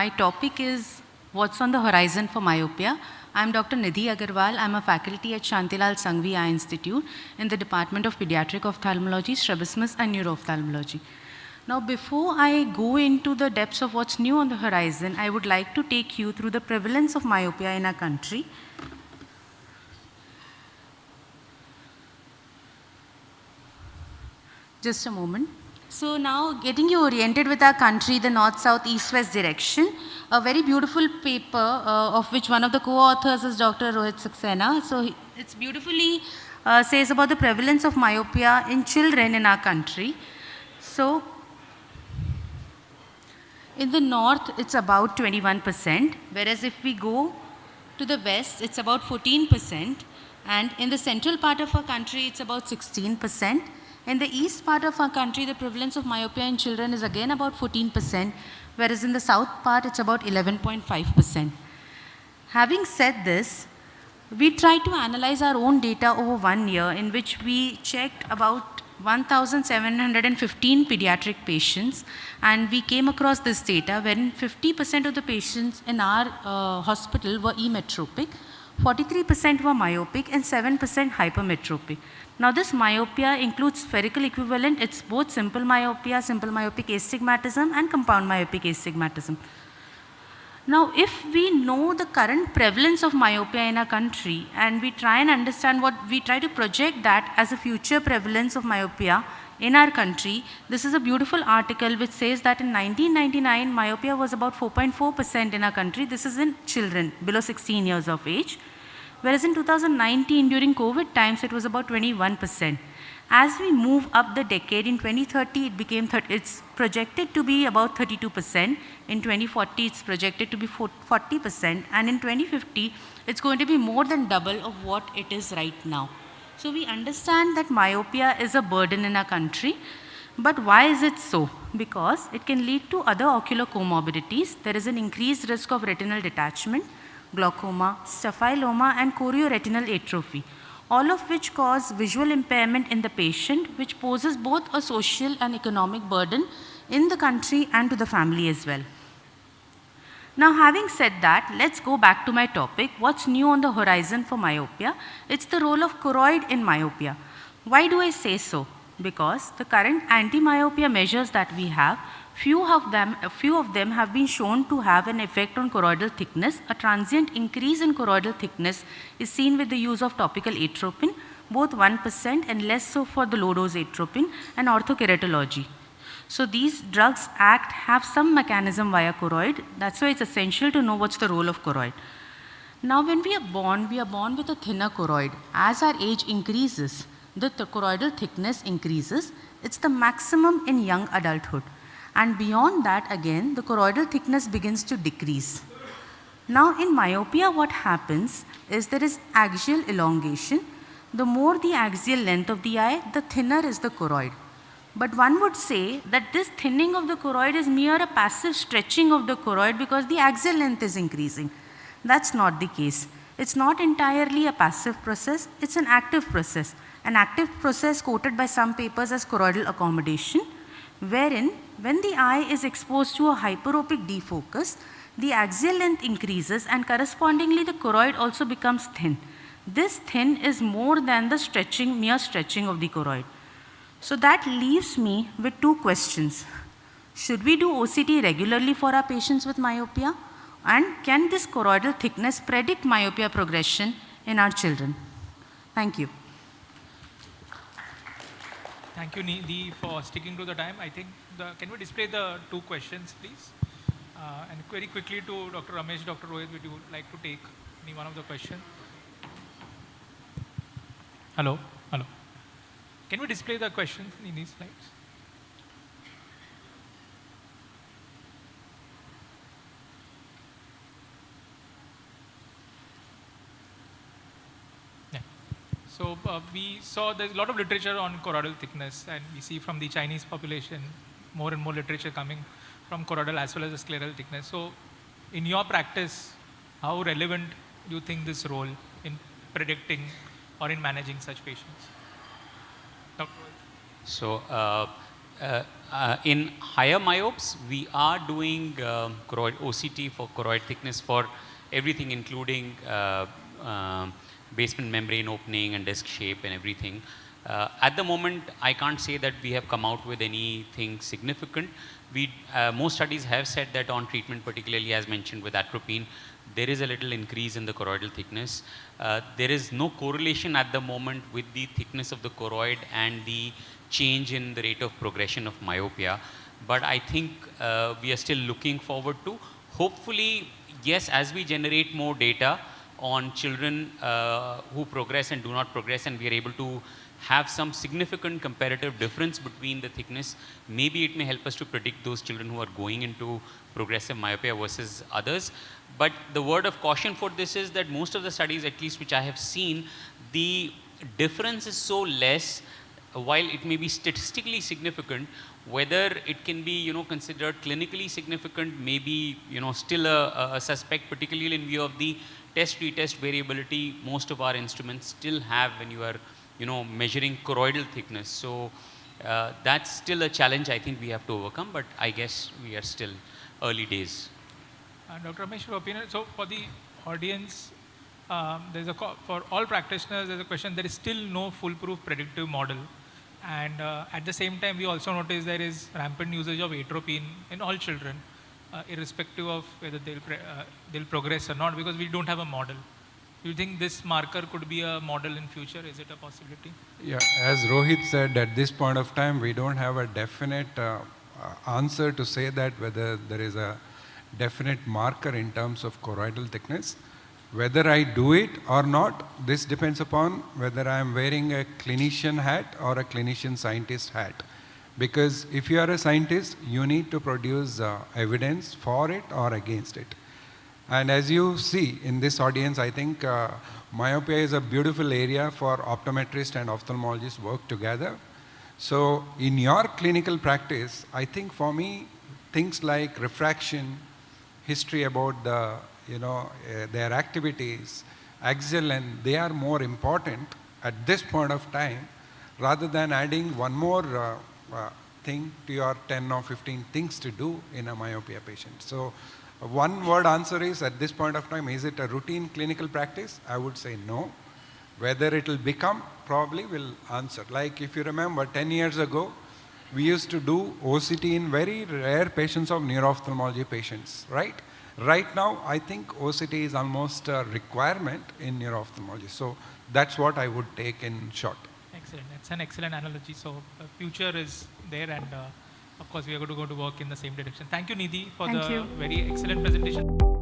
my topic is What's on the Horizon for Myopia. I'm Dr. Nidhi Agarwal. I'm a faculty at Shantilal Sanghvi Eye Institute in the Department of Pediatric Ophthalmology, Strabismus and Neuro-Ophthalmology. Now, before I go into the depths of what's new on the horizon, I would like to take you through the prevalence of myopia in our country. Just a moment. So now getting you oriented with our country, the north, south, east, west direction, a very beautiful paper of which one of the co-authors is Dr. Rohit Saxena. So it's beautifully says about the prevalence of myopia in children in our country. So in the north, it's about 21%, whereas if we go to the west, it's about 14%, and in the central part of our country, it's about 16%. In the east part of our country, the prevalence of myopia in children is again about 14%, whereas in the south part, it's about 11.5%. Having said this, we tried to analyze our own data over 1 year in which we checked about 1,715 pediatric patients, and we came across this data wherein 50% of the patients in our hospital were emetropic, 43% were myopic, and 7% hypermetropic. Now this myopia includes spherical equivalent. It's both simple myopia, simple myopic astigmatism, and compound myopic astigmatism. Now, if we know the current prevalence of myopia in our country and we try and understand we try to project that as a future prevalence of myopia in our country, this is a beautiful article which says that in 1999, myopia was about 4.4% in our country. This is in children below 16 years of age. Whereas in 2019, during COVID times, it was about 21%. As we move up the decade, in 2030, it's projected to be about 32%. In 2040, it's projected to be 40%. And in 2050, it's going to be more than double of what it is right now. So we understand that myopia is a burden in our country. But why is it so? Because it can lead to other ocular comorbidities. There is an increased risk of retinal detachment, glaucoma, staphyloma, and chorioretinal atrophy, all of which cause visual impairment in the patient, which poses both a social and economic burden in the country and to the family as well. Now, having said that, let's go back to my topic. What's new on the horizon for myopia? It's the role of choroid in myopia. Why do I say so? Because the current anti-myopia measures that we have, few of them have been shown to have an effect on choroidal thickness. A transient increase in choroidal thickness is seen with the use of topical atropine, both 1% and less so for the low-dose atropine, and orthokeratology. So these drugs have some mechanism via choroid. That's why it's essential to know what's the role of choroid. Now when we are born with a thinner choroid. As our age increases, the choroidal thickness increases. It's the maximum in young adulthood. And beyond that, again, the choroidal thickness begins to decrease. Now, in myopia, what happens is there is axial elongation. The more the axial length of the eye, the thinner is the choroid. But one would say that this thinning of the choroid is mere a passive stretching of the choroid because the axial length is increasing. That's not the case. It's not entirely a passive process, it's an active process. An active process quoted by some papers as choroidal accommodation, wherein when the eye is exposed to a hyperopic defocus, the axial length increases and correspondingly the choroid also becomes thin. This thin is more than the mere stretching of the choroid. So that leaves me with two questions. Should we do OCT regularly for our patients with myopia? And can this choroidal thickness predict myopia progression in our children? Thank you. Thank you, Nidhi, for sticking to the time. I think, can we display the two questions, please? And very quickly to Dr. Ramesh, Dr. Rohit, would you like to take any one of the questions? Hello? Hello. Can we display the questions in these slides? So we saw there's a lot of literature on choroidal thickness, and we see from the Chinese population more and more literature coming from choroidal as well as the scleral thickness. So in your practice, how relevant do you think this role in predicting or in managing such patients? Dr. So In higher myopes, we are doing choroid OCT for choroid thickness for everything, including basement membrane opening and disc shape and everything. At the moment, I can't say that we have come out with anything significant. Most studies have said that on treatment, particularly as mentioned with atropine, there is a little increase in the choroidal thickness. There is no correlation at the moment with the thickness of the choroid and the change in the rate of progression of myopia. But I think we are still looking forward to. Hopefully, yes, as we generate more data on children who progress and do not progress, and we are able to have some significant comparative difference between the thickness, maybe it may help us to predict those children who are going into progressive myopia versus others. But the word of caution for this is that most of the studies, at least which I have seen, the difference is so less, while it may be statistically significant, whether it can be, considered clinically significant, maybe, still a suspect, particularly in view of the test-retest variability most of our instruments still have when you are, measuring choroidal thickness. So that's still a challenge I think we have to overcome, but I guess we are still early days. Dr. Ramesh, your opinion? So for the audience, for all practitioners, there's a question. There is still no foolproof predictive model. And at the same time, we also notice there is rampant usage of atropine in all children, irrespective of whether they'll progress or not, because we don't have a model. Do you think this marker could be a model in future? Is it a possibility? Yeah, as Rohit said, at this point of time, we don't have a definite answer to say that whether there is a definite marker in terms of choroidal thickness. Whether I do it or not, this depends upon whether I am wearing a clinician hat or a clinician scientist hat. Because if you are a scientist, you need to produce evidence for it or against it. And as you see in this audience, I think myopia is a beautiful area for optometrists and ophthalmologists work together. So in your clinical practice, I think for me, things like refraction, history about the, their activities, axial length, they are more important at this point of time rather than adding one more thing to your 10 or 15 things to do in a myopia patient. So one word answer is, at this point of time, is it a routine clinical practice? I would say no. Whether it will become, probably will answer. Like if you remember, 10 years ago, we used to do OCT in very rare patients of neuro-ophthalmology patients, right? Right now, I think OCT is almost a requirement in neuro-ophthalmology. So that's what I would take in short. Excellent. That's an excellent analogy. So the future is there, and of course, we are going to go to work in the same direction. Thank you, Nidhi, for the very excellent presentation.